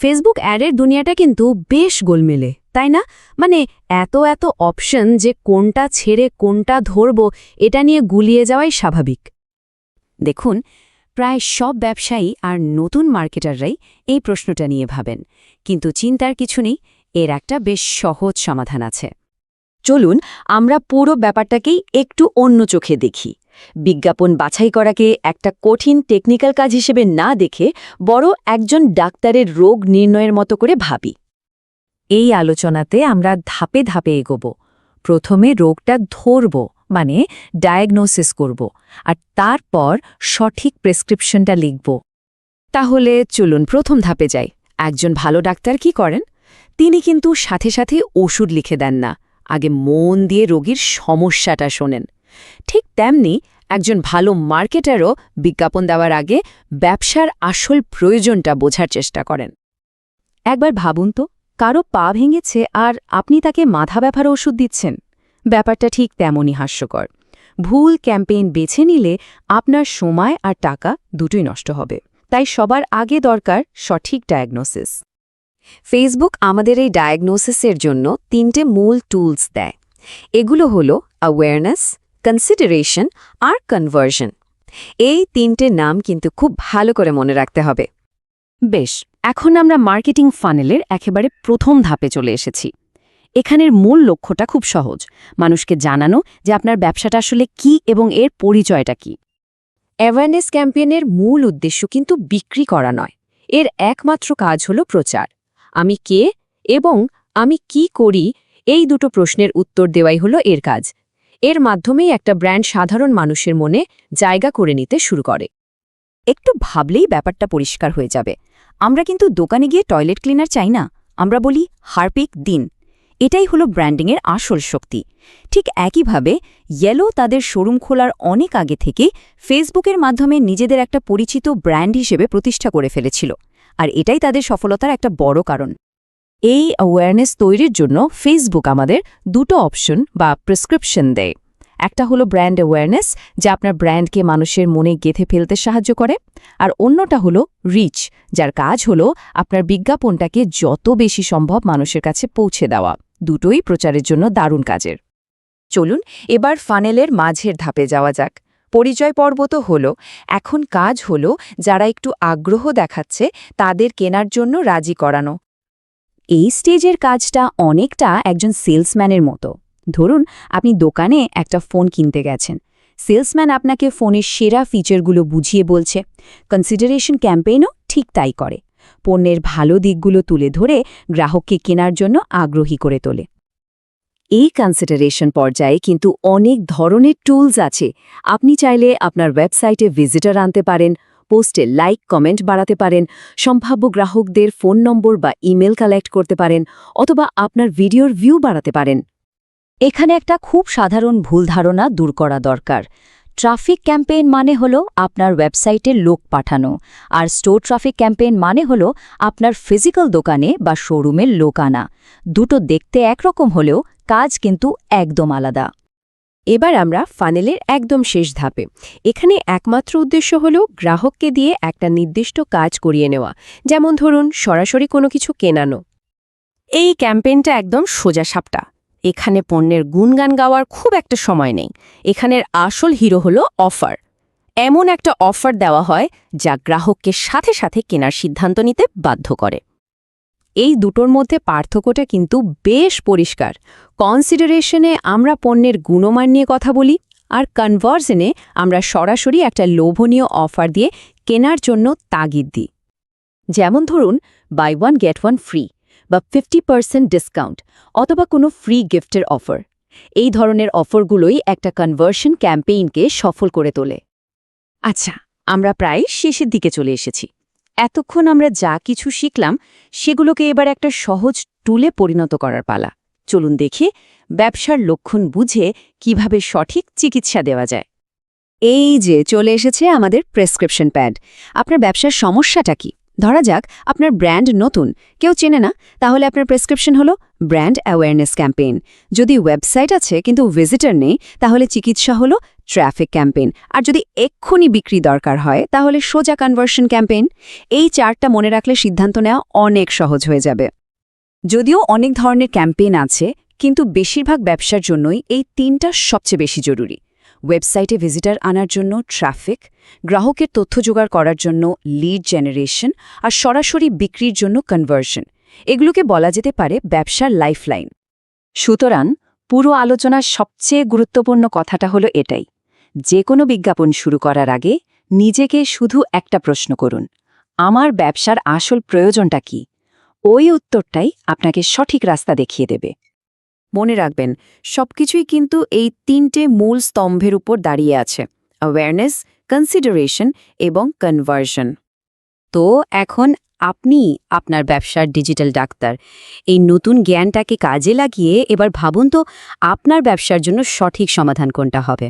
Facebook অ্যাডের দুনিয়াটা কিন্তু বেশ গোলমেলে, তাই না? মানে এত অপশন যে কোনটা ছেড়ে কোনটা ধরব এটা নিয়ে গুলিয়ে যাওয়াই স্বাভাবিক। দেখুন, প্রায় সব ব্যবসায়ী আর নতুন মার্কেটাররাই এই প্রশ্নটা নিয়ে ভাবেন, কিন্তু চিন্তার কিছু নেই, এর একটা বেশ সহজ সমাধান আছে। চলুন আমরা পুরো ব্যাপারটাকেই একটু অন্য চোখে দেখি। বিজ্ঞাপন বাছাই করাকে একটা কঠিন টেকনিক্যাল কাজ হিসেবে না দেখে বড় একজন ডাক্তারের রোগ নির্ণয়ের মতো করে ভাবি। এই আলোচনাতে আমরা ধাপে ধাপে এগোব। প্রথমে রোগটা ধরব, মানে ডায়াগনোসিস করব, আর তারপর সঠিক প্রেসক্রিপশনটা লিখব। তাহলে চলুন প্রথম ধাপে যাই। একজন ভালো ডাক্তার কি করেন? তিনি কিন্তু সাথে সাথে ওষুধ লিখে দেন না, আগে মন দিয়ে রোগীর সমস্যাটা শোনেন। ঠিক তেমনি একজন ভালো মার্কেটারও বিজ্ঞাপন দেওয়ার আগে ব্যবসার আসল প্রয়োজনটা বোঝার চেষ্টা করেন। একবার ভাবুন তো, কারো পা ভেঙেছে আর আপনি তাকে মাথা ব্যথার ওষুধ দিচ্ছেন। ব্যাপারটা ঠিক তেমনই হাস্যকর। ভুল ক্যাম্পেইন বেছে নিলে আপনার সময় আর টাকা দুটোই নষ্ট হবে। তাই সবার আগে দরকার সঠিক ডায়াগনোসিস। ফেসবুক আমাদের এই ডায়াগনোসিসের জন্য 3টে মূল টুলস দেয়। এগুলো হলো অ্যাওয়ারনেস, কনসিডারেশন আর কনভার্জন। এই 3টে নাম কিন্তু খুব ভালো করে মনে রাখতে হবে। বেশ, এখন আমরা মার্কেটিং ফানেলের একেবারে প্রথম ধাপে চলে এসেছি। এখানের মূল লক্ষ্যটা খুব সহজ, মানুষকে জানানো যে আপনার ব্যবসাটা আসলে কি এবং এর পরিচয়টা কি। অ্যাওয়ারনেস ক্যাম্পেইনের মূল উদ্দেশ্য কিন্তু বিক্রি করা নয়, এর একমাত্র কাজ হলো প্রচার। আমি কে এবং আমি কি করি, এই দুটো প্রশ্নের উত্তর দেওয়াই হলো এর কাজ। এর মাধ্যমেই একটা ব্র্যান্ড সাধারণ মানুষের মনে জায়গা করে নিতে শুরু করে। একটু ভাবলেই ব্যাপারটা পরিষ্কার হয়ে যাবে। আমরা কিন্তু দোকানে গিয়ে টয়লেট ক্লিনার চাই না, আমরা বলি হারপিক দিন। এটাই হলো ব্র্যান্ডিংয়ের আসল শক্তি। ঠিক একইভাবে ইয়েলো তাদের শোরুম খোলার অনেক আগে থেকে ফেসবুকের মাধ্যমে নিজেদের একটা পরিচিত ব্র্যান্ড হিসেবে প্রতিষ্ঠা করে ফেলেছিল, আর এটাই তাদের সফলতার একটা বড় কারণ। এই অ্যাওয়ারনেস তৈরির জন্য ফেসবুক আমাদের দুটো অপশন বা প্রেসক্রিপশন দেয়। একটা হলো ব্র্যান্ড অ্যাওয়ারনেস, যা আপনার ব্র্যান্ডকে মানুষের মনে গেঁথে ফেলতে সাহায্য করে, আর অন্যটা হলো রিচ, যার কাজ হলো আপনার বিজ্ঞাপনটাকে যত বেশি সম্ভব মানুষের কাছে পৌঁছে দেওয়া। দুটোই প্রচারের জন্য দারুণ কাজের। চলুন এবার ফানেলের মাঝের ধাপে যাওয়া যাক। পরিচয় পর্ব তো হলো, এখন কাজ হলো যারা একটু আগ্রহ দেখাচ্ছে তাদের কেনার জন্য রাজি করানো। এই স্টেজের কাজটা অনেকটা একজন সেলসম্যানের মতো। ধরুন আপনি দোকানে একটা ফোন কিনতে গেছেন, সেলসম্যান আপনাকে ফোনের সেরা ফিচারগুলো বুঝিয়ে বলছে। কনসিডারেশন ক্যাম্পেইনও ঠিক তাই করে, পণ্যের ভালো দিকগুলো তুলে ধরে গ্রাহককে কেনার জন্য আগ্রহী করে তোলে। এই কনসিডারেশন পর্যায়ে কিন্তু অনেক ধরনের টুলস আছে। আপনি চাইলে আপনার ওয়েবসাইটে ভিজিটর আনতে পারেন, পোস্টে লাইক কমেন্ট বাড়াতে পারেন, সম্ভাব্য গ্রাহকদের ফোন নম্বর বা ইমেল কালেক্ট করতে পারেন, অথবা আপনার ভিডিওর ভিউ বাড়াতে পারেন। এখানে একটা খুব সাধারণ ভুল ধারণা দূর করা দরকার। ট্রাফিক ক্যাম্পেইন মানে হলো আপনার ওয়েবসাইটে লোক পাঠানো, আর স্টোর ট্রাফিক ক্যাম্পেইন মানে হলো আপনার ফিজিক্যাল দোকানে বা শোরুমের লোক আনা। দুটো দেখতে একরকম হলেও কাজ কিন্তু একদম আলাদা। এবার আমরা ফানেলের একদম শেষ ধাপে। এখানে একমাত্র উদ্দেশ্য হলো গ্রাহককে দিয়ে একটা নির্দিষ্ট কাজ করিয়ে নেওয়া, যেমন ধরুন সরাসরি কোনো কিছু কেনানো। এই ক্যাম্পেইনটা একদম সোজা সাপটা। এখানে পণ্যের গুণগান গাওয়ার খুব একটা সময় নেই। এখানের আসল হিরো হলো অফার। এমন একটা অফার দেওয়া হয় যা গ্রাহককে সাথে সাথে কেনার সিদ্ধান্ত নিতে বাধ্য করে। এই দুটোর মধ্যে পার্থক্যটা কিন্তু বেশ পরিষ্কার। কনসিডারেশনে আমরা পণ্যের গুণমান নিয়ে কথা বলি, আর কনভার্জনে আমরা সরাসরি একটা লোভনীয় অফার দিয়ে কেনার জন্য তাগিদ দিই। যেমন ধরুন buy one get one free বা 50% ডিসকাউন্ট, অথবা কোনো ফ্রি গিফটের অফার। এই ধরনের অফারগুলোই একটা কনভার্সন ক্যাম্পেইনকে সফল করে তোলে। আচ্ছা, আমরা প্রায় শেষের দিকে চলে এসেছি। এতক্ষণ আমরা যা কিছু শিখলাম সেগুলোকে এবার একটা সহজ টুলে পরিণত করার পালা। চলুন দেখি ব্যবসার লক্ষণ বুঝে কিভাবে সঠিক চিকিৎসা দেওয়া যায়। এই যে চলে এসেছে আমাদের প্রেসক্রিপশন প্যাড। আপনার ব্যবসার সমস্যাটা কি? ধরা যাক আপনার ব্র্যান্ড নতুন, কেউ চেনে না, তাহলে আপনার প্রেসক্রিপশন হলো ব্র্যান্ড অ্যাওয়ারনেস ক্যাম্পেইন। যদি ওয়েবসাইট আছে কিন্তু ভিজিটর নেই, তাহলে চিকিৎসা হলো ট্রাফিক ক্যাম্পেইন। আর যদি এক্ষুনি বিক্রি দরকার হয়, তাহলে সোজা কনভার্সন ক্যাম্পেইন। এই 4টা মনে রাখলে সিদ্ধান্ত নেওয়া অনেক সহজ হয়ে যাবে। যদিও অনেক ধরনের ক্যাম্পেইন আছে, কিন্তু বেশিরভাগ ব্যবসার জন্যই এই 3টা সবচেয়ে বেশি জরুরি। ওয়েবসাইটে ভিজিটর আনার জন্য ট্রাফিক, গ্রাহকের তথ্য জোগাড় করার জন্য লিড জেনারেশন, আর সরাসরি বিক্রির জন্য কনভার্সন। এগুলোকে বলা যেতে পারে ব্যবসার লাইফলাইন। সুতরাং পুরো আলোচনার সবচেয়ে গুরুত্বপূর্ণ কথাটা হলো এটাই, যে কোনো বিজ্ঞাপন শুরু করার আগে নিজেকে শুধু একটা প্রশ্ন করুন, আমার ব্যবসার আসল প্রয়োজনটা কি? ওই উত্তরটাই আপনাকে সঠিক রাস্তা দেখিয়ে দেবে। মনে রাখবেন, সবকিছুই কিন্তু এই 3টে মূল স্তম্ভের উপর দাঁড়িয়ে আছে: অ্যাওয়ারনেস, কনসিডারেশন এবং কনভার্সন। তো এখন আপনি আপনার ব্যবসার ডিজিটাল ডাক্তার। এই নতুন জ্ঞানটাকে কাজে লাগিয়ে এবার ভাবুন তো আপনার ব্যবসার জন্য সঠিক সমাধান কোনটা হবে।